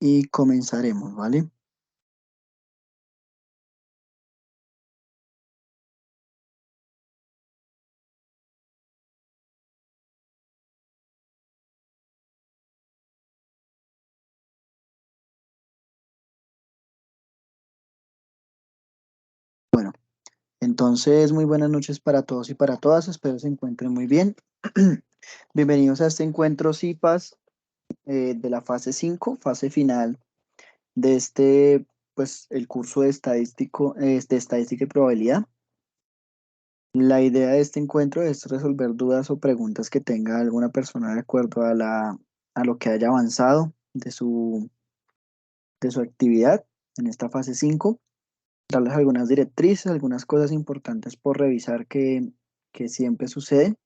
y comenzaremos, ¿vale? Bueno, entonces muy buenas noches para todos y para todas, espero se encuentren muy bien. Bienvenidos a este encuentro CIPAS de la fase 5, fase final de pues el curso de estadística y probabilidad. La idea de este encuentro es resolver dudas o preguntas que tenga alguna persona de acuerdo a lo que haya avanzado de su actividad en esta fase 5, darles algunas directrices, algunas cosas importantes por revisar que siempre suceden.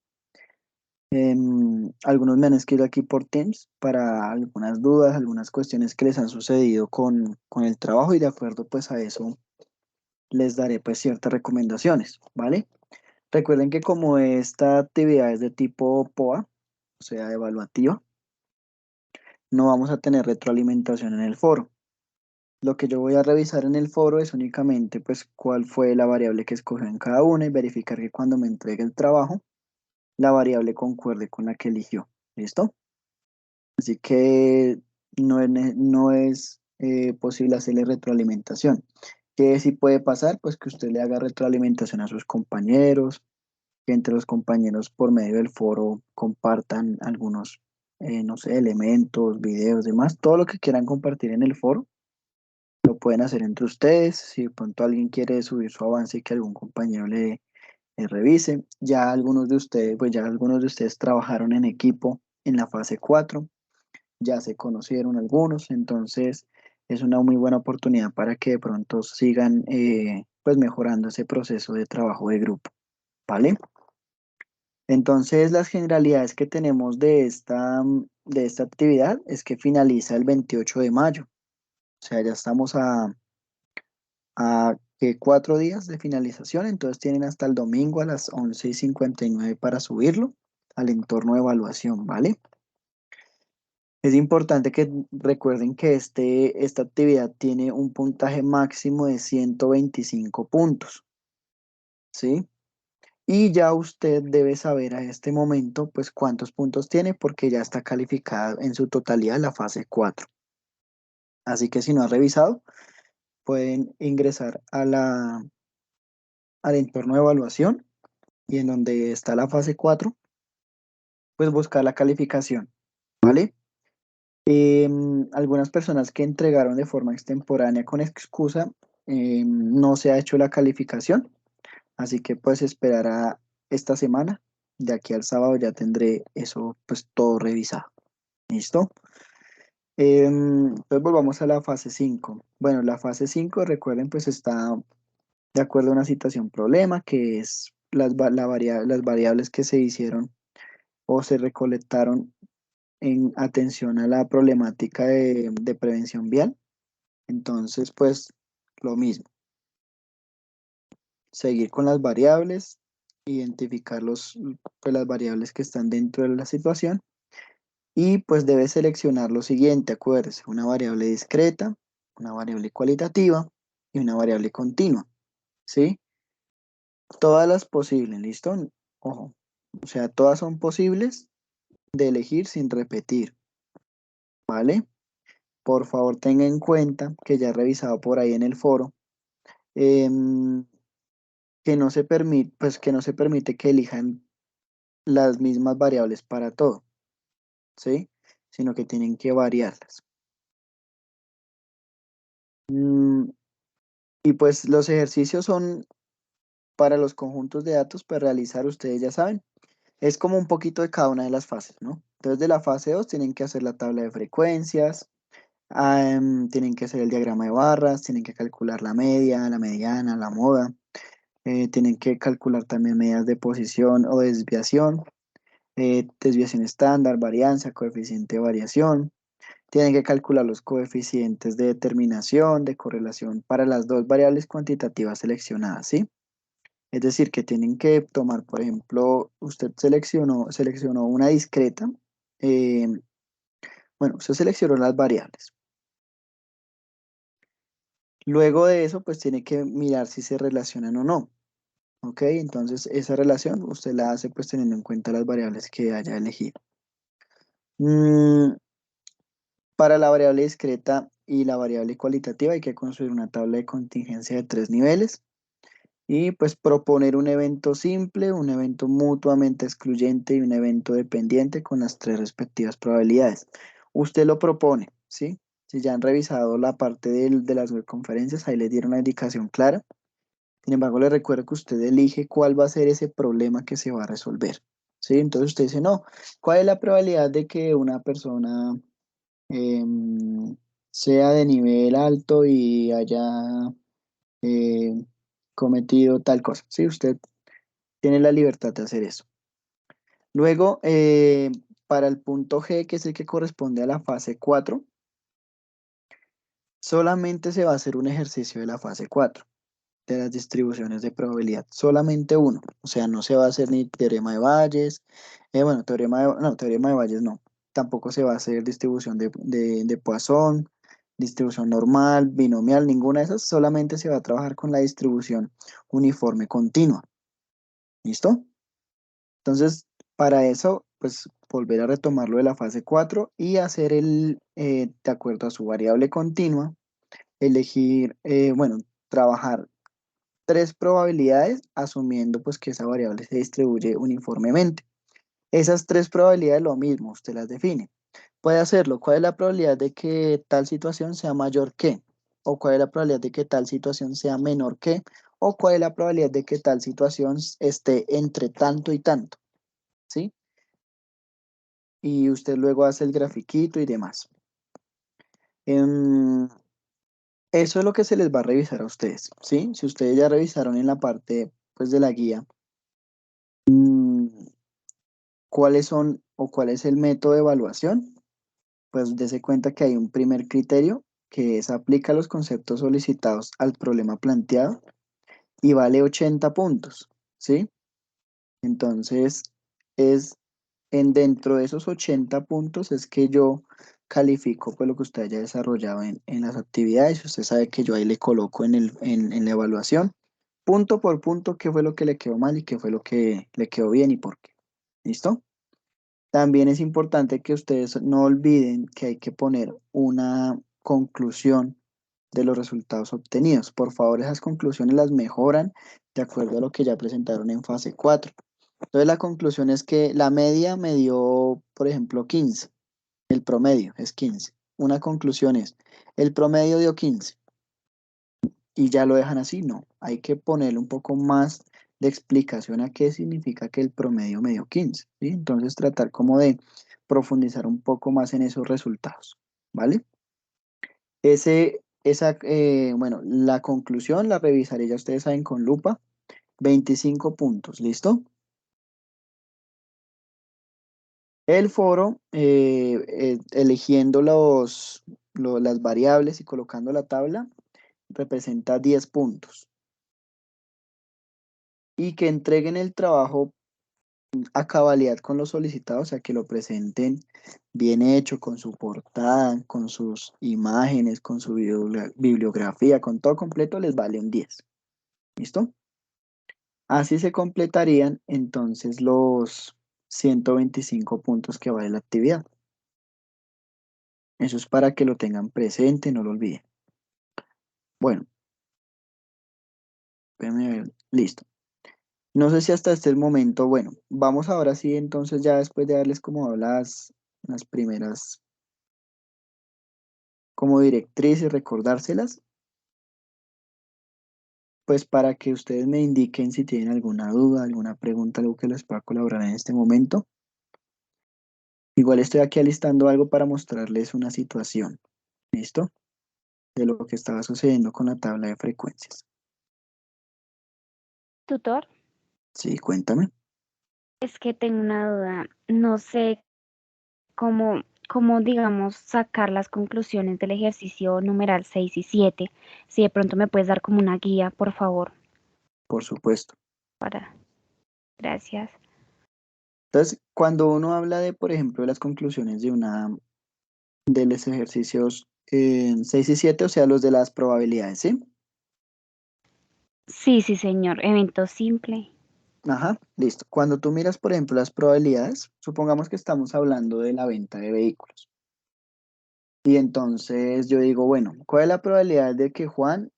Algunos me han escrito aquí por Teams para algunas dudas, algunas cuestiones que les han sucedido con el trabajo y de acuerdo pues a eso les daré pues ciertas recomendaciones, ¿vale? Recuerden que como esta actividad es de tipo POA, o sea, evaluativa, no vamos a tener retroalimentación en el foro. Lo que yo voy a revisar en el foro es únicamente pues cuál fue la variable que escogió en cada una y verificar que cuando me entregue el trabajo, la variable concuerde con la que eligió. ¿Listo? Así que no es posible hacerle retroalimentación. ¿Qué sí puede pasar? Pues que usted le haga retroalimentación a sus compañeros, que entre los compañeros por medio del foro compartan algunos, no sé, elementos, videos, demás, todo lo que quieran compartir en el foro, lo pueden hacer entre ustedes. Si de pronto alguien quiere subir su avance y que algún compañero le revise, ya algunos de ustedes trabajaron en equipo en la fase 4, ya se conocieron algunos, entonces es una muy buena oportunidad para que de pronto sigan pues mejorando ese proceso de trabajo de grupo, ¿vale? Entonces las generalidades que tenemos de esta actividad es que finaliza el 28 de mayo, o sea, ya estamos a 4 días de finalización, entonces tienen hasta el domingo a las 11:59 para subirlo al entorno de evaluación, ¿vale? Es importante que recuerden que esta actividad tiene un puntaje máximo de 125 puntos, ¿sí? Y ya usted debe saber a este momento, pues, cuántos puntos tiene porque ya está calificada en su totalidad la fase 4. Así que si no ha revisado, pueden ingresar al entorno de evaluación y en donde está la fase 4, pues buscar la calificación, ¿vale? Algunas personas que entregaron de forma extemporánea con excusa, no se ha hecho la calificación, así que pues esperará esta semana. De aquí al sábado ya tendré eso pues todo revisado. ¿Listo? Entonces volvamos a la fase 5. Bueno, la fase 5 recuerden, pues está de acuerdo a una situación problema, que es las variables que se hicieron o se recolectaron en atención a la problemática de prevención vial. Entonces, pues lo mismo, seguir con las variables, identificar pues, las variables que están dentro de la situación y pues debe seleccionar lo siguiente, acuérdese, una variable discreta, una variable cualitativa y una variable continua, ¿sí? Todas las posibles, ¿listo? Ojo, o sea, todas son posibles de elegir sin repetir, ¿vale? Por favor, tenga en cuenta que ya he revisado por ahí en el foro, em, que no se permite que elijan las mismas variables para todo, ¿sí? Sino que tienen que variarlas. Mm, y pues los ejercicios son para los conjuntos de datos para realizar, ustedes ya saben, es como un poquito de cada una de las fases, ¿no? Entonces de la fase 2 tienen que hacer la tabla de frecuencias, tienen que hacer el diagrama de barras, tienen que calcular la media, la mediana, la moda, tienen que calcular también medidas de posición o desviación, desviación estándar, varianza, coeficiente de variación. Tienen que calcular los coeficientes de determinación, de correlación para las dos variables cuantitativas seleccionadas, ¿sí? Es decir, que tienen que tomar, por ejemplo, usted seleccionó una discreta. eh, bueno, usted seleccionó las variables. Luego de eso, pues tiene que mirar si se relacionan o no. ¿Ok? Entonces, esa relación usted la hace pues teniendo en cuenta las variables que haya elegido. Mm, para la variable discreta y la variable cualitativa hay que construir una tabla de contingencia de 3 niveles y pues proponer un evento simple, un evento mutuamente excluyente y un evento dependiente con las 3 respectivas probabilidades. Usted lo propone, ¿sí? Si ya han revisado la parte de las webconferencias, ahí les dieron una indicación clara. Sin embargo, le recuerdo que usted elige cuál va a ser ese problema que se va a resolver, ¿sí? Entonces usted dice, no, ¿cuál es la probabilidad de que una persona em, sea de nivel alto y haya eh, cometido tal cosa? Sí, usted tiene la libertad de hacer eso. Luego, para el punto G, que es el que corresponde a la fase 4, solamente se va a hacer un ejercicio de la fase 4 de las distribuciones de probabilidad, solamente uno. O sea, no se va a hacer ni teorema de Bayes, bueno, teorema de Bayes no. Tampoco se va a hacer distribución de Poisson, distribución normal, binomial, ninguna de esas. Solamente se va a trabajar con la distribución uniforme continua. ¿Listo? Entonces, para eso, pues volver a retomar lo de la fase 4 y hacer de acuerdo a su variable continua, elegir, bueno, trabajar 3 probabilidades asumiendo pues que esa variable se distribuye uniformemente. Esas 3 probabilidades lo mismo, usted las define. Puede hacerlo. ¿Cuál es la probabilidad de que tal situación sea mayor que? ¿O cuál es la probabilidad de que tal situación sea menor que? ¿O cuál es la probabilidad de que tal situación esté entre tanto y tanto? ¿Sí? Y usted luego hace el grafiquito y demás. Em, Eso es lo que se les va a revisar a ustedes, ¿sí? Si ustedes ya revisaron en la parte pues de la guía, mm, cuáles son o cuál es el método de evaluación, pues dése cuenta que hay un primer criterio que es aplica los conceptos solicitados al problema planteado y vale 80 puntos, ¿sí? Entonces, es dentro de esos 80 puntos es que yo califico pues lo que usted haya desarrollado en las actividades. Usted sabe que yo ahí le coloco en la evaluación, punto por punto, qué fue lo que le quedó mal y qué fue lo que le quedó bien y por qué. ¿Listo? También es importante que ustedes no olviden que hay que poner una conclusión de los resultados obtenidos. Por favor, esas conclusiones las mejoran de acuerdo a lo que ya presentaron en fase 4. Entonces, la conclusión es que la media me dio, por ejemplo, 15. El promedio es 15. Una conclusión es, el promedio dio 15 y ya lo dejan así. No, hay que ponerle un poco más de explicación a qué significa que el promedio me dio 15, ¿sí? Entonces tratar como de profundizar un poco más en esos resultados, ¿vale? Bueno, la conclusión la revisaré, ya ustedes saben, con lupa, 25 puntos, ¿listo? El foro, eligiendo las variables y colocando la tabla, representa 10 puntos. Y que entreguen el trabajo a cabalidad con los solicitados, o sea, que lo presenten bien hecho, con su portada, con sus imágenes, con su bibliografía, con todo completo, les vale un 10. ¿Listo? Así se completarían entonces los 125 puntos que vale la actividad. Eso es para que lo tengan presente, no lo olviden. Bueno, déjenme ver. Listo. No sé si hasta este momento, bueno, vamos ahora sí, entonces ya después de darles como las primeras como directrices, recordárselas, pues para que ustedes me indiquen si tienen alguna duda, alguna pregunta, algo que les pueda colaborar en este momento. Igual estoy aquí alistando algo para mostrarles una situación, ¿listo? De lo que estaba sucediendo con la tabla de frecuencias. Tutor, Sí, cuéntame. es que tengo una duda. No sé cómo, digamos, sacar las conclusiones del ejercicio numeral 6 y 7. Si de pronto me puedes dar como una guía, por favor, Por supuesto. para... Gracias. Entonces, cuando uno habla de, por ejemplo, de las conclusiones de los ejercicios 6 y 7, o sea, los de las probabilidades, ¿sí? Sí, sí, señor. Evento simple. Ajá, listo. Cuando tú miras, por ejemplo, las probabilidades, supongamos que estamos hablando de la venta de vehículos. Y entonces yo digo, bueno, ¿cuál es la probabilidad de que Juan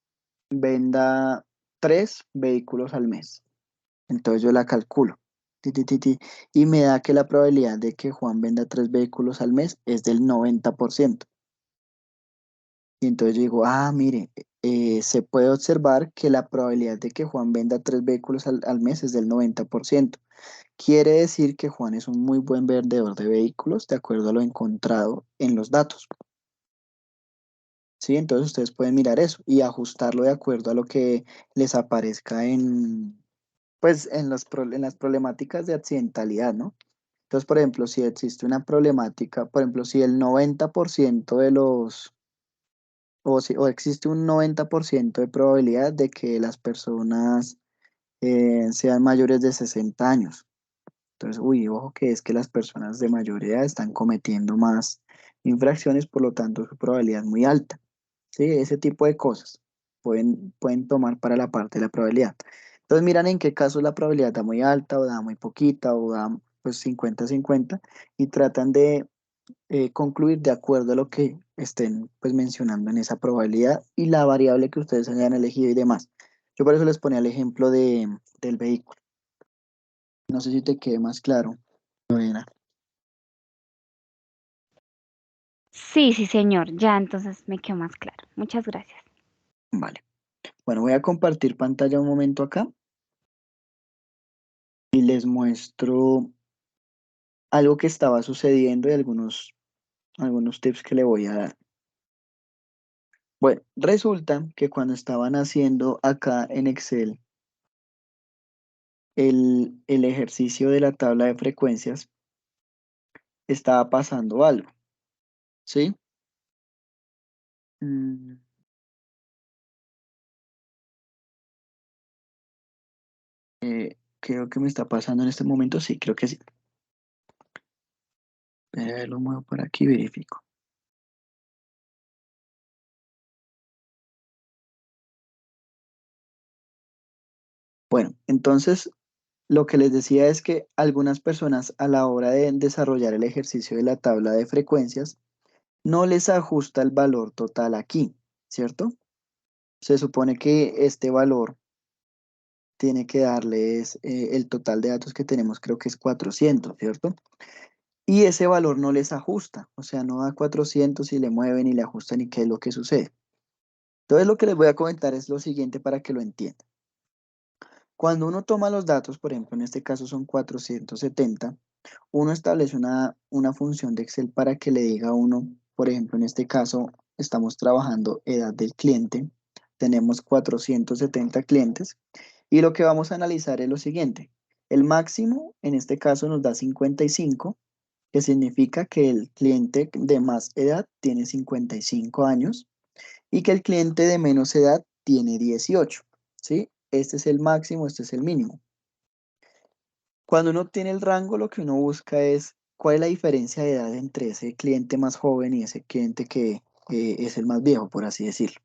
venda 3 vehículos al mes? Entonces yo la calculo. Ti, ti, ti, ti, y me da que la probabilidad de que Juan venda 3 vehículos al mes es del 90%. Y entonces yo digo, ah, mire, se puede observar que la probabilidad de que Juan venda 3 vehículos al mes es del 90%. Quiere decir que Juan es un muy buen vendedor de vehículos de acuerdo a lo encontrado en los datos. ¿Sí? Entonces ustedes pueden mirar eso y ajustarlo de acuerdo a lo que les aparezca pues, en las problemáticas de accidentalidad, ¿no? Entonces, por ejemplo, si existe una problemática, por ejemplo, si el 90% de los, o existe un 90% de probabilidad de que las personas sean mayores de 60 años. Entonces, uy, ojo que es que las personas de mayor edad están cometiendo más infracciones, por lo tanto, su probabilidad es muy alta. ¿Sí? Ese tipo de cosas pueden tomar para la parte de la probabilidad. Entonces, miran en qué casos la probabilidad da muy alta o da muy poquita o da pues 50-50 y tratan de concluir de acuerdo a lo que estén pues mencionando en esa probabilidad y la variable que ustedes hayan elegido y demás. Yo por eso les ponía el ejemplo del vehículo. No sé si te quede más claro, Lorena. Sí, sí, señor. Ya entonces me quedó más claro. Muchas gracias. Vale. Bueno, voy a compartir pantalla un momento acá y les muestro algo que estaba sucediendo y algunos tips que le voy a dar. Bueno, resulta que cuando estaban haciendo acá en Excel el ejercicio de la tabla de frecuencias, estaba pasando algo, ¿sí? Mm, creo que me está pasando en este momento, sí, creo que sí. Lo muevo por aquí y verifico. Bueno, entonces lo que les decía es que algunas personas a la hora de desarrollar el ejercicio de la tabla de frecuencias no les ajusta el valor total aquí, ¿cierto? Se supone que este valor tiene que darles el total de datos que tenemos, creo que es 400, ¿cierto? Y ese valor no les ajusta, o sea, no da 400 y le mueven y le ajustan y qué es lo que sucede. Entonces lo que les voy a comentar es lo siguiente para que lo entiendan. Cuando uno toma los datos, por ejemplo, en este caso son 470, uno establece una función de Excel para que le diga a uno, por ejemplo, en este caso estamos trabajando edad del cliente, tenemos 470 clientes y lo que vamos a analizar es lo siguiente. El máximo en este caso nos da 55, que significa que el cliente de más edad tiene 55 años y que el cliente de menos edad tiene 18, ¿sí? Este es el máximo, este es el mínimo. Cuando uno tiene el rango, lo que uno busca es cuál es la diferencia de edad entre ese cliente más joven y ese cliente que es el más viejo, por así decirlo.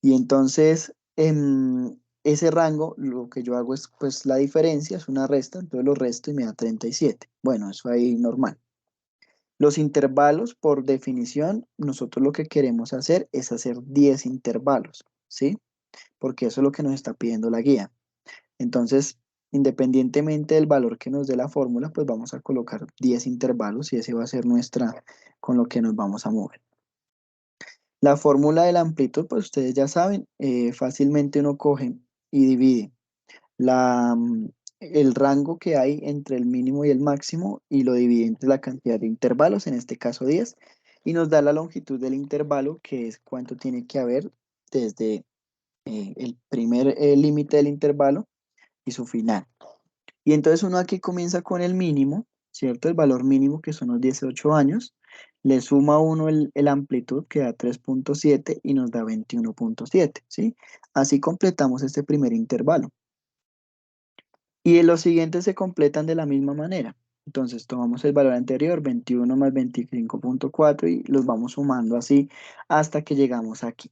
Y entonces, en ese rango, lo que yo hago es, pues la diferencia es una resta, entonces lo resto y me da 37. Bueno, eso ahí normal. Los intervalos, por definición, nosotros lo que queremos hacer es hacer 10 intervalos, ¿sí? Porque eso es lo que nos está pidiendo la guía. Entonces, independientemente del valor que nos dé la fórmula, pues vamos a colocar 10 intervalos y ese va a ser con lo que nos vamos a mover. La fórmula de la amplitud, pues ustedes ya saben, fácilmente uno coge y divide el rango que hay entre el mínimo y el máximo y lo divide entre la cantidad de intervalos, en este caso 10, y nos da la longitud del intervalo, que es cuánto tiene que haber desde el primer límite del intervalo y su final. Y entonces uno aquí comienza con el mínimo, ¿cierto? El valor mínimo que son los 18 años, le suma uno el amplitud que da 3.7 y nos da 21.7, ¿sí? Así completamos este primer intervalo. Y los siguientes se completan de la misma manera. Entonces tomamos el valor anterior, 21 más 25.4 y los vamos sumando así hasta que llegamos aquí,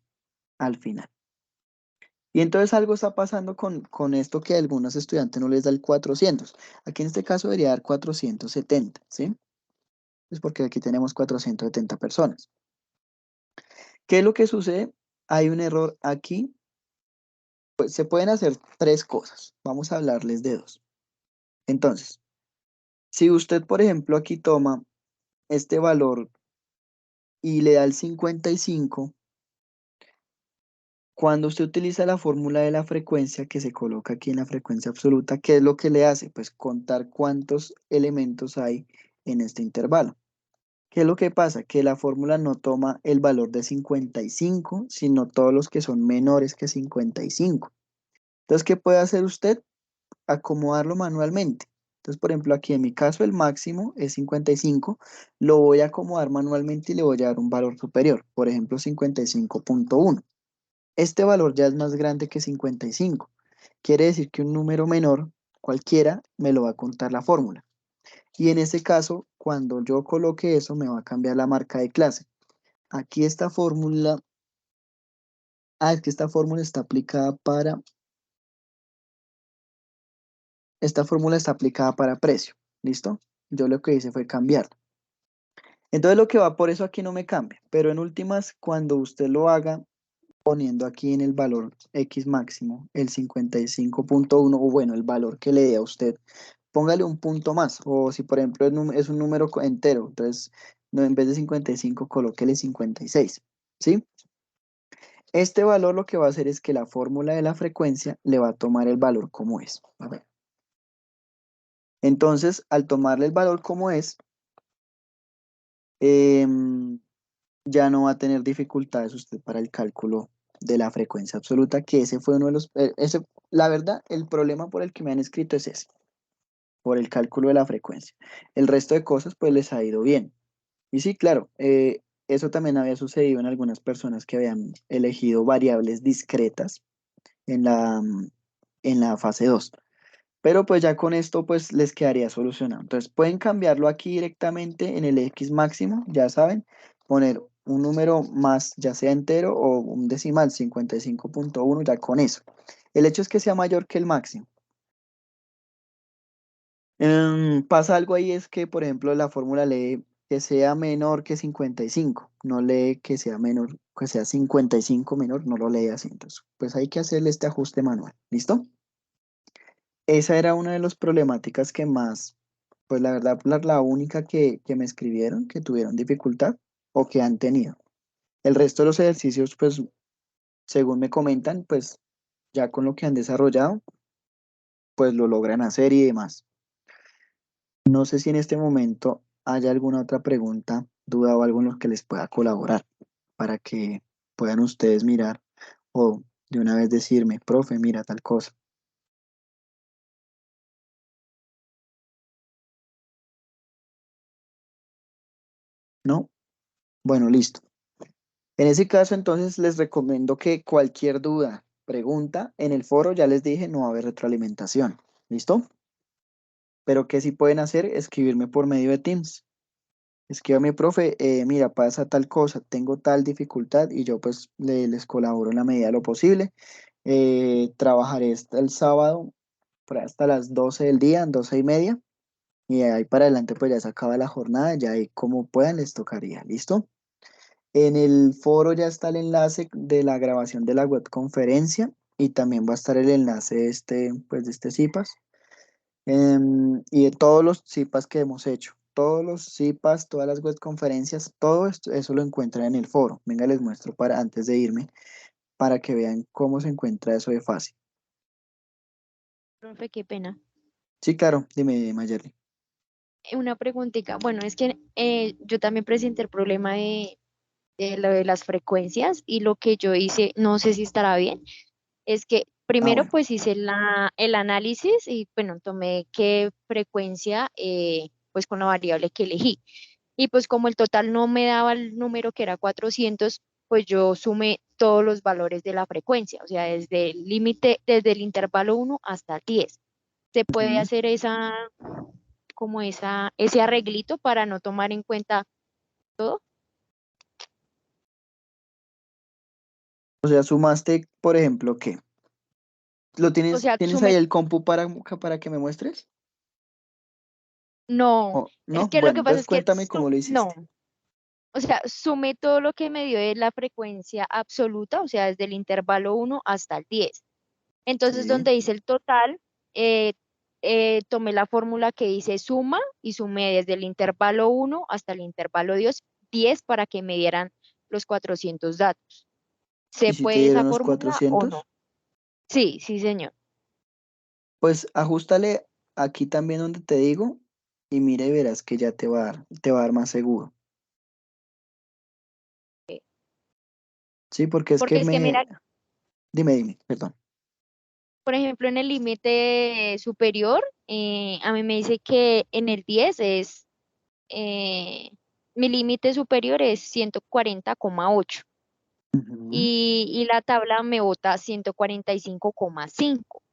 al final. Y entonces algo está pasando con esto que a algunos estudiantes no les da el 400. Aquí en este caso debería dar 470, ¿sí? Es porque aquí tenemos 470 personas. ¿Qué es lo que sucede? Hay un error aquí. Pues se pueden hacer tres cosas. Vamos a hablarles de dos. Entonces, si usted, por ejemplo, aquí toma este valor y le da el 55, cuando usted utiliza la fórmula de la frecuencia que se coloca aquí en la frecuencia absoluta, ¿qué es lo que le hace? Pues contar cuántos elementos hay en este intervalo. ¿Qué es lo que pasa? Que la fórmula no toma el valor de 55, sino todos los que son menores que 55. Entonces, ¿qué puede hacer usted? Acomodarlo manualmente. Entonces, por ejemplo, aquí en mi caso el máximo es 55, lo voy a acomodar manualmente y le voy a dar un valor superior, por ejemplo, 55.1. Este valor ya es más grande que 55. Quiere decir que un número menor, cualquiera, me lo va a contar la fórmula. Y en ese caso, cuando yo coloque eso, me va a cambiar la marca de clase. Aquí esta fórmula, es que esta fórmula está aplicada para, esta fórmula está aplicada para precio. ¿Listo? Yo lo que hice fue cambiar. Entonces lo que va por eso aquí no me cambia, pero en últimas, cuando usted lo haga poniendo aquí en el valor X máximo, el 55.1 o bueno, el valor que le dé a usted, póngale un punto más, o si por ejemplo es un número entero, entonces no, en vez de 55, colóquele 56, ¿sí? Este valor lo que va a hacer es que la fórmula de la frecuencia le va a tomar el valor como es. A ver. Entonces, al tomarle el valor como es, em, ya no va a tener dificultades usted para el cálculo de la frecuencia absoluta, que ese fue uno de los, la verdad, el problema por el que me han escrito es ese, por el cálculo de la frecuencia. El resto de cosas pues les ha ido bien. Y sí, claro, eso también había sucedido en algunas personas que habían elegido variables discretas en en la fase 2. Pero pues ya con esto pues les quedaría solucionado. Entonces pueden cambiarlo aquí directamente en el X máximo, ya saben, poner un número más, ya sea entero o un decimal, 55.1, ya con eso. El hecho es que sea mayor que el máximo. Pasa algo ahí es que, por ejemplo, la fórmula lee que sea menor que 55, no lee que sea menor, que sea 55 menor, no lo lee así. Entonces, pues hay que hacerle este ajuste manual. ¿Listo? Esa era una de las problemáticas que más, pues la verdad, la única que me escribieron, que tuvieron dificultad o que han tenido. El resto de los ejercicios, pues, según me comentan, pues ya con lo que han desarrollado, pues lo logran hacer y demás. No sé si en este momento haya alguna otra pregunta, duda o algo en lo que les pueda colaborar para que puedan ustedes mirar o de una vez decirme, profe, mira tal cosa. ¿No? Bueno, listo. En ese caso, entonces les recomiendo que cualquier duda, pregunta, en el foro ya les dije, no va a haber retroalimentación. ¿Listo? Pero que sí pueden hacer, escribirme por medio de Teams. Escríbame, profe, mira, pasa tal cosa, tengo tal dificultad y yo pues les colaboro en la medida de lo posible. Trabajaré hasta el sábado por ahí hasta las 12 del día, 12:30, y de ahí para adelante pues ya se acaba la jornada, ya ahí como puedan les tocaría, ¿listo? En el foro ya está el enlace de la grabación de la webconferencia y también va a estar el enlace de pues de este CIPAS, y de todos los CIPAS que hemos hecho. Todos los CIPAS, todas las webconferencias, todo esto, eso lo encuentran en el foro. Venga, les muestro para antes de irme para que vean cómo se encuentra eso de fácil. Profe, qué pena. Sí, claro, dime, Mayerly. Una preguntita. Bueno, es que yo también presenté el problema de lo de las frecuencias y lo que yo hice, no sé si estará bien, es que Ah, primero bueno. pues hice el análisis y bueno, tomé qué frecuencia pues con la variable que elegí. Y pues como el total no me daba el número que era 400, pues yo sumé todos los valores de la frecuencia, o sea, desde el límite, desde el intervalo 1 hasta el 10. ¿Se puede Ujú. hacer esa como ese arreglito para no tomar en cuenta todo. O sea, sumaste, por ejemplo, ¿qué? ¿Lo O tienes, sea, tienes ahí el compu para que me muestres? no, ¿O es no? que lo Bueno, que pasa entonces es que cuéntame cómo lo hiciste. no, o sea, sumé todo lo que me dio de la frecuencia absoluta, o sea, desde el intervalo 1 hasta el 10. Entonces, Sí. donde hice el total, eh, tomé la fórmula que dice suma y sumé desde el intervalo 1 hasta el intervalo 10 para que me dieran los 400 datos. ¿Y ¿Se si te puede esa dieron los fórmula o no? 400? Sí, sí, señor. Pues ajustale aquí también donde te digo y mira y verás que ya te va a dar más seguro. Sí, porque es que Porque es que mira, dime, perdón. por ejemplo, en el límite superior, a mí me dice que en el 10 es, eh, mi límite superior es 140,8 Ujú. y la tabla me bota 145,5.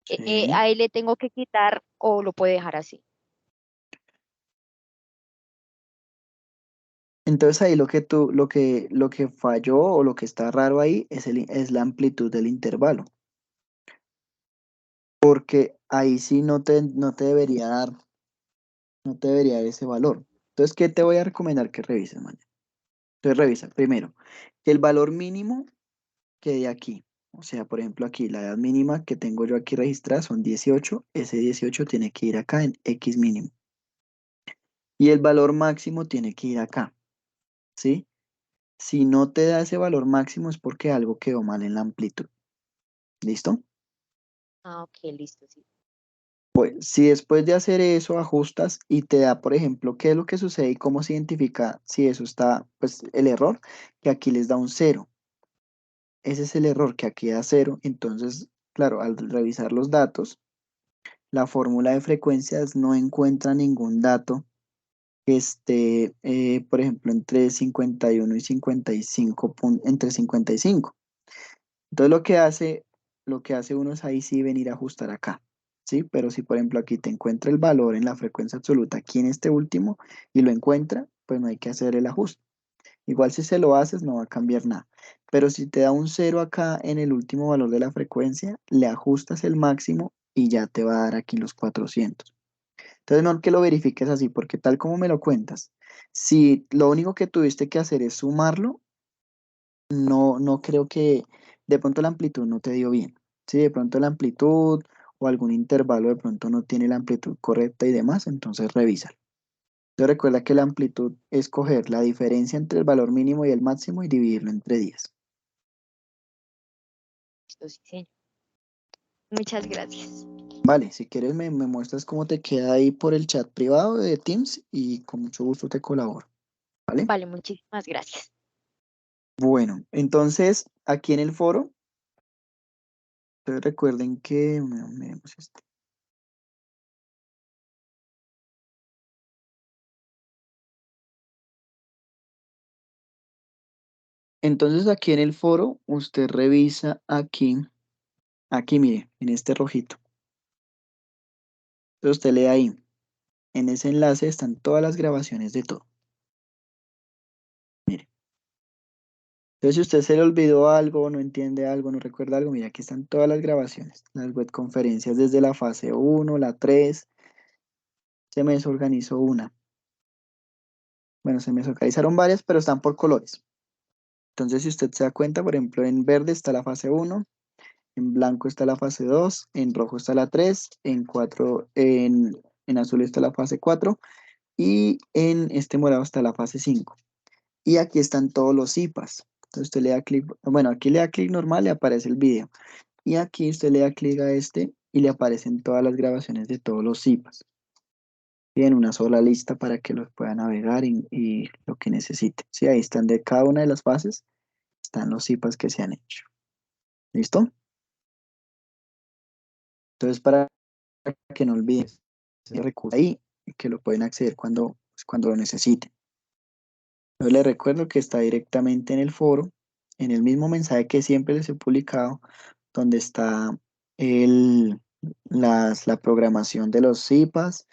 Sí. Ahí le tengo que quitar o lo puede dejar así. Entonces ahí lo que falló o lo que está raro ahí es la amplitud del intervalo, porque ahí sí no te debería dar ese valor. Entonces, ¿qué te voy a recomendar que revises mañana? Entonces revisa primero que el valor mínimo quede aquí. O sea, por ejemplo, aquí la edad mínima que tengo yo aquí registrada son 18. Ese 18 tiene que ir acá en X mínimo. Y el valor máximo tiene que ir acá, ¿sí? Si no te da ese valor máximo es porque algo quedó mal en la amplitud. ¿Listo? Ah, ok, listo, sí. Pues si después de hacer eso ajustas y te da, por ejemplo, qué es lo que sucede y cómo se identifica si eso está, pues el error, que aquí les da un cero. Ese es el error, que aquí da cero. Entonces, claro, al revisar los datos, la fórmula de frecuencias no encuentra ningún dato que esté, por ejemplo, entre 51 y 55, entre 55. Entonces lo que hace uno es ahí sí venir a ajustar acá, ¿sí? Pero si por ejemplo aquí te encuentra el valor en la frecuencia absoluta aquí en este último y lo encuentra, pues no hay que hacer el ajuste. Igual si se lo haces no va a cambiar nada. Pero si te da un cero acá en el último valor de la frecuencia, le ajustas el máximo y ya te va a dar aquí los 400. Entonces no que lo verifiques así, porque tal como me lo cuentas, si lo único que tuviste que hacer es sumarlo, no creo que de pronto la amplitud no te dio bien. Si de pronto la amplitud o algún intervalo de pronto no tiene la amplitud correcta y demás, entonces revisa. Entonces recuerda que la amplitud es coger la diferencia entre el valor mínimo y el máximo y dividirlo entre 10. Listo, sí, señor. Muchas gracias. Vale, si quieres me muestras cómo te queda ahí por el chat privado de Teams y con mucho gusto te colaboro. ¿Vale? Vale, muchísimas gracias. Bueno, entonces aquí en el foro, entonces recuerden que, miremos esto. Entonces aquí en el foro, usted revisa aquí mire, en este rojito. Entonces usted lee ahí, en ese enlace están todas las grabaciones de todo. Mire. Entonces si usted se le olvidó algo, no entiende algo, no recuerda algo, mira, aquí están todas las grabaciones, las webconferencias desde la fase 1, la 3, se me desorganizó una. Bueno, se me desorganizaron varias, pero están por colores. Entonces si usted se da cuenta, por ejemplo, en verde está la fase 1, en blanco está la fase 2, en rojo está la 3, en azul está la fase 4 y en este morado está la fase 5. Y aquí están todos los IPAs. Entonces usted le da clic, bueno, aquí le da clic normal, le aparece el video. Y aquí usted le da clic a este y le aparecen todas las grabaciones de todos los IPAs. Y en una sola lista para que los pueda navegar y lo que necesite. Sí, ahí están de cada una de las fases, están los IPAs que se han hecho. ¿Listo? Entonces, para que no olvides ese recurso ahí y que lo pueden acceder cuando lo necesiten. Yo les recuerdo que está directamente en el foro, en el mismo mensaje que siempre les he publicado, donde está el, la programación de los CIPAs,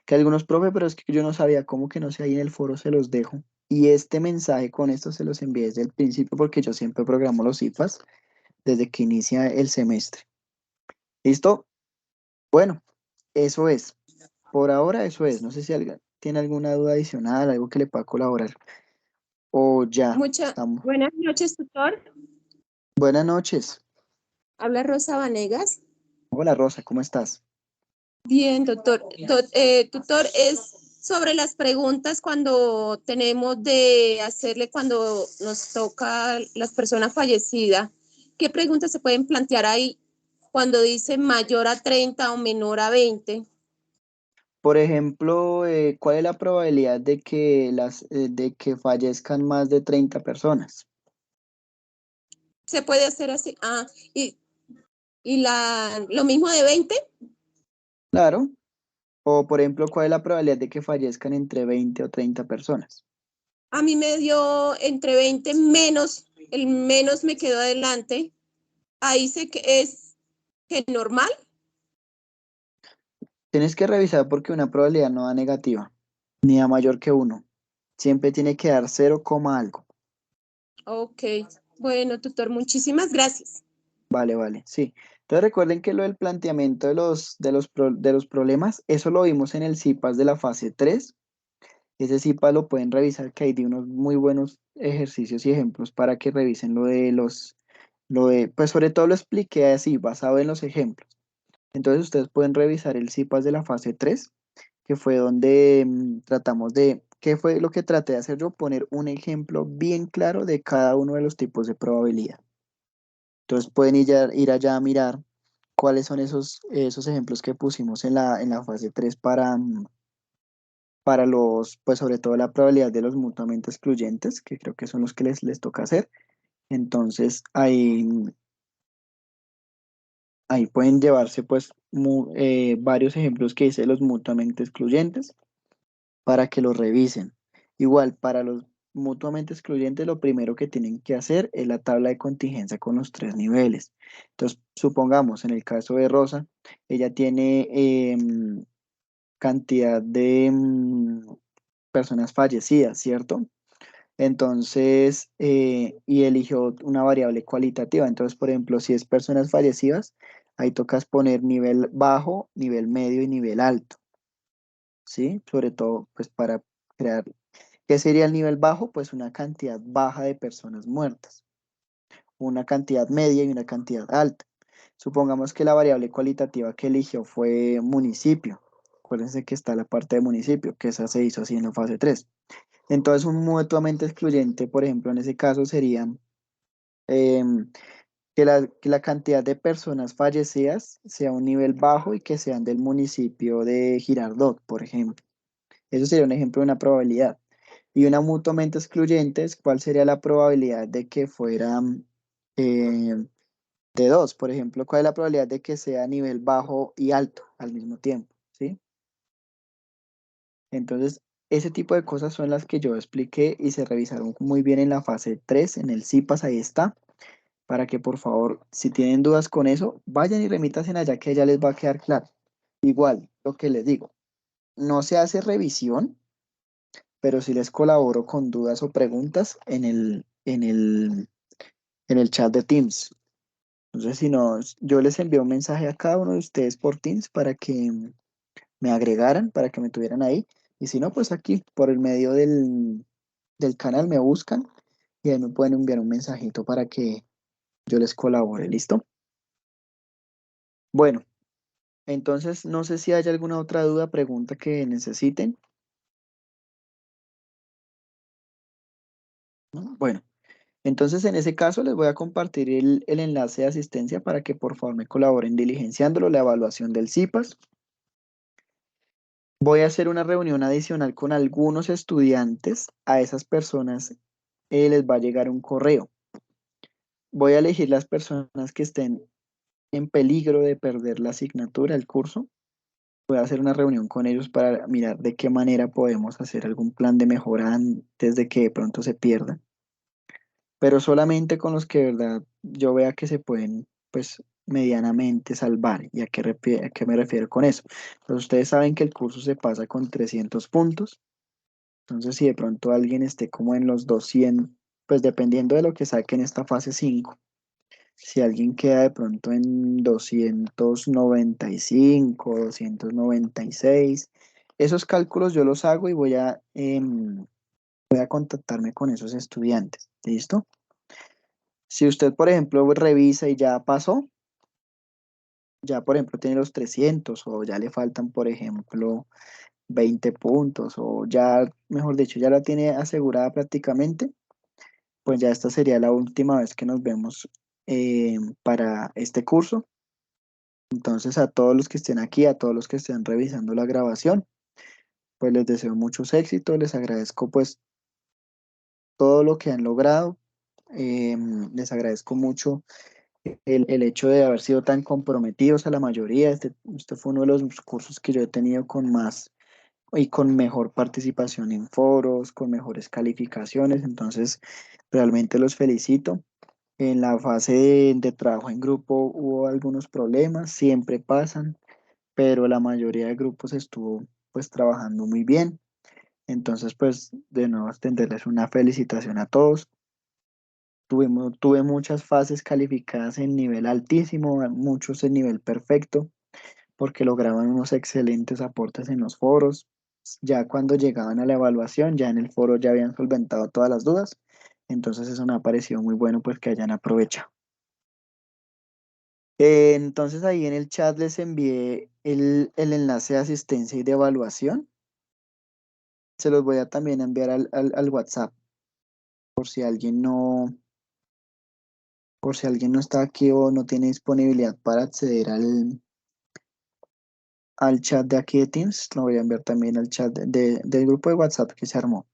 que algunos profe, pero es que yo no sabía cómo que no sé, ahí en el foro se los dejo. Y este mensaje con esto se los envié desde el principio porque yo siempre programo los CIPAs desde que inicia el semestre. ¿Listo? Bueno, eso es. Por ahora eso es. No sé si alguien tiene alguna duda adicional, algo que le pueda colaborar. O ya, estamos. Buenas noches, tutor. Buenas noches. Habla Rosa Vanegas. Hola Rosa, ¿cómo estás? Bien, doctor. Tutor, es sobre las preguntas cuando tenemos de hacerle cuando nos toca las personas fallecidas. ¿Qué preguntas se pueden plantear ahí cuando dice mayor a 30 o menor a 20? Por ejemplo, ¿cuál es la probabilidad de que de que fallezcan más de 30 personas? Se puede hacer así. Y lo mismo de 20. Claro. O por ejemplo, ¿cuál es la probabilidad de que fallezcan entre 20 o 30 personas? A mí me dio entre 20 menos, el menos me quedó adelante. Ahí sé que es que normal. Tienes que revisar porque una probabilidad no da negativa, ni da mayor que 1. Siempre tiene que dar 0, algo. Ok, bueno, tutor, muchísimas gracias. Vale, vale, sí. Entonces recuerden que lo del planteamiento de los problemas, eso lo vimos en el CIPAS de la fase 3. Ese CIPAS lo pueden revisar, que hay de unos muy buenos ejercicios y ejemplos para que revisen pues sobre todo lo expliqué así, basado en los ejemplos. Entonces ustedes pueden revisar el CIPAS de la fase 3, que fue donde tratamos de, ¿qué fue lo que traté de hacer yo? Poner un ejemplo bien claro de cada uno de los tipos de probabilidad. Entonces pueden ir allá a mirar cuáles son esos ejemplos que pusimos en la fase 3 para pues sobre todo la probabilidad de los mutuamente excluyentes, que creo que son los que les toca hacer. Entonces ahí pueden llevarse pues varios ejemplos que hice de los mutuamente excluyentes para que los revisen. Igual, para los mutuamente excluyentes, lo primero que tienen que hacer es la tabla de contingencia con los 3 niveles. Entonces, supongamos, en el caso de Rosa, ella tiene cantidad de personas fallecidas, ¿cierto? Entonces, y eligió una variable cualitativa. Entonces, por ejemplo, si es personas fallecidas, ahí tocas poner nivel bajo, nivel medio y nivel alto, ¿sí? Sobre todo, pues para crear. ¿Qué sería el nivel bajo? Pues una cantidad baja de personas muertas, una cantidad media y una cantidad alta. Supongamos que la variable cualitativa que eligió fue municipio. Acuérdense que está la parte de municipio, que esa se hizo así en la fase 3. Entonces, un mutuamente excluyente, por ejemplo, en ese caso sería em, que la cantidad de personas fallecidas sea un nivel bajo y que sean del municipio de Girardot, por ejemplo. Eso sería un ejemplo de una probabilidad. Y una mutuamente excluyente, ¿cuál sería la probabilidad de que fuera eh, de 2? Por ejemplo, ¿cuál es la probabilidad de que sea nivel bajo y alto al mismo tiempo? ¿Sí? Entonces, ese tipo de cosas son las que yo expliqué y se revisaron muy bien en la fase 3 en el CIPAS, ahí está, para que por favor, si tienen dudas con eso, vayan y remítanse allá que ya les va a quedar claro. Igual, lo que les digo, no se hace revisión, pero sí les colaboro con dudas o preguntas en el chat de Teams. Entonces, si no, yo les envío un mensaje a cada uno de ustedes por Teams para que me agregaran, para que me tuvieran ahí. Y si no, pues aquí, por el medio del canal, me buscan y ahí me pueden enviar un mensajito para que yo les colabore. ¿Listo? Bueno, entonces no sé si hay alguna otra duda, pregunta que necesiten. ¿No? Bueno. Entonces, en ese caso, les voy a compartir el enlace de asistencia para que por favor me colaboren diligenciándolo, la evaluación del CIPAS. Voy a hacer una reunión adicional con algunos estudiantes. A esas personas les va a llegar un correo. Voy a elegir las personas que estén en peligro de perder la asignatura, el curso. Voy a hacer una reunión con ellos para mirar de qué manera podemos hacer algún plan de mejora antes de que de pronto se pierda. Pero solamente con los que de verdad yo vea que se pueden, pues, medianamente salvar. ¿Y a qué me refiero con eso? Pues ustedes saben que el curso se pasa con 300 puntos. Entonces, si de pronto alguien esté como en los 200, pues dependiendo de lo que saque en esta fase 5, si alguien queda de pronto en 295, 296, esos cálculos yo los hago y voy a contactarme con esos estudiantes. ¿Listo? Si usted, por ejemplo, revisa y ya pasó, ya, por ejemplo, tiene los 300 o ya le faltan, por ejemplo, 20 puntos o ya, mejor dicho, ya la tiene asegurada prácticamente, pues ya esta sería la última vez que nos vemos para este curso. Entonces, a todos los que estén aquí, a todos los que estén revisando la grabación, pues les deseo muchos éxitos, les agradezco pues todo lo que han logrado, les agradezco mucho el hecho de haber sido tan comprometidos a la mayoría. Este fue uno de los cursos que yo he tenido con más y con mejor participación en foros, con mejores calificaciones, entonces realmente los felicito. En la fase de trabajo en grupo hubo algunos problemas, siempre pasan, pero la mayoría de grupos estuvo pues trabajando muy bien. Entonces pues de nuevo extenderles una felicitación a todos. Tuve muchas fases calificadas en nivel altísimo, muchos en nivel perfecto, porque lograban unos excelentes aportes en los foros. Ya cuando llegaban a la evaluación, ya en el foro ya habían solventado todas las dudas. Entonces eso me ha parecido muy bueno pues que hayan aprovechado. Entonces ahí en el chat les envié el enlace de asistencia y de evaluación. Se los voy a también enviar al WhatsApp por si alguien no está aquí o no tiene disponibilidad para acceder al chat de aquí de Teams. Lo voy a enviar también al chat del grupo de WhatsApp que se armó.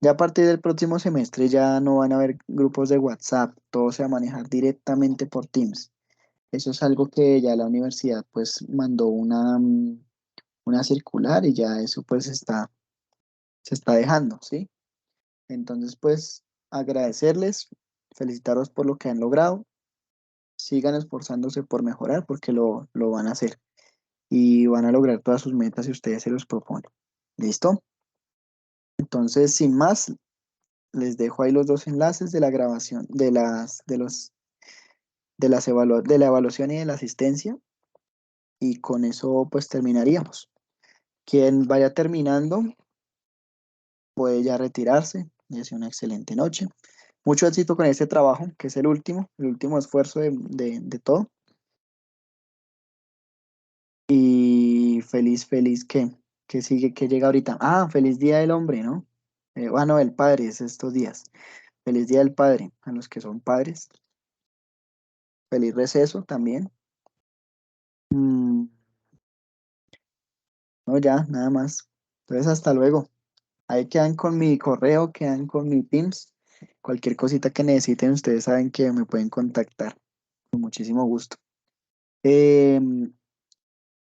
Ya a partir del próximo semestre ya no van a haber grupos de WhatsApp, todo se va a manejar directamente por Teams. Eso es algo que ya la universidad pues mandó una circular y ya eso pues se está dejando, ¿sí? Entonces pues agradecerles, felicitaros por lo que han logrado, sigan esforzándose por mejorar porque lo van a hacer y van a lograr todas sus metas si ustedes se los proponen. ¿Listo? Entonces, sin más, les dejo ahí los dos enlaces de la grabación, de la evaluación y de la asistencia, y con eso pues terminaríamos. Quien vaya terminando puede ya retirarse y hacer una excelente noche. Mucho éxito con este trabajo, que es el último esfuerzo de todo. Y feliz que sigue, que llega ahorita. Ah, feliz Día del Hombre, ¿no? Bueno, el padre es estos días. Feliz Día del Padre a los que son padres. Feliz receso también. Mm, no, ya, nada más. Entonces, hasta luego. Ahí quedan con mi correo, quedan con mi Teams. Cualquier cosita que necesiten, ustedes saben que me pueden contactar. Con muchísimo gusto. Em,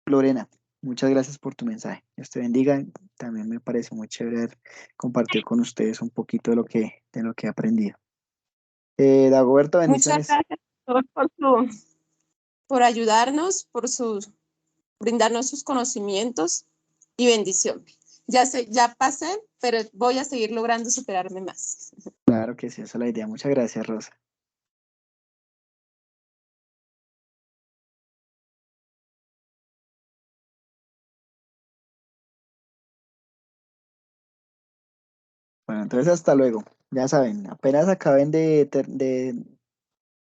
Lorena, muchas gracias por tu mensaje. Dios te bendiga. También me parece muy chévere haber compartido con ustedes un poquito de lo que he aprendido. Dagoberto, Muchas bendiciones. gracias, doctor, por ayudarnos, brindarnos sus conocimientos y bendición. Ya pasé, pero voy a seguir logrando superarme más. Claro que sí, esa es la idea. Muchas gracias, Rosa. Bueno, entonces hasta luego. Ya saben, apenas acaben de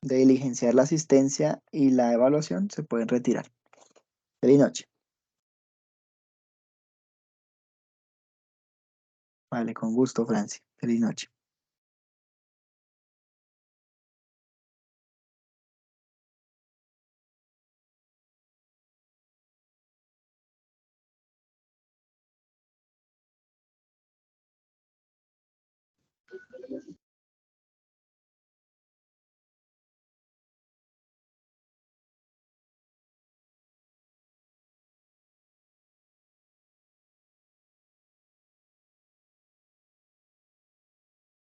diligenciar la asistencia y la evaluación, se pueden retirar. Feliz noche. Vale, con gusto, Franci. Feliz noche.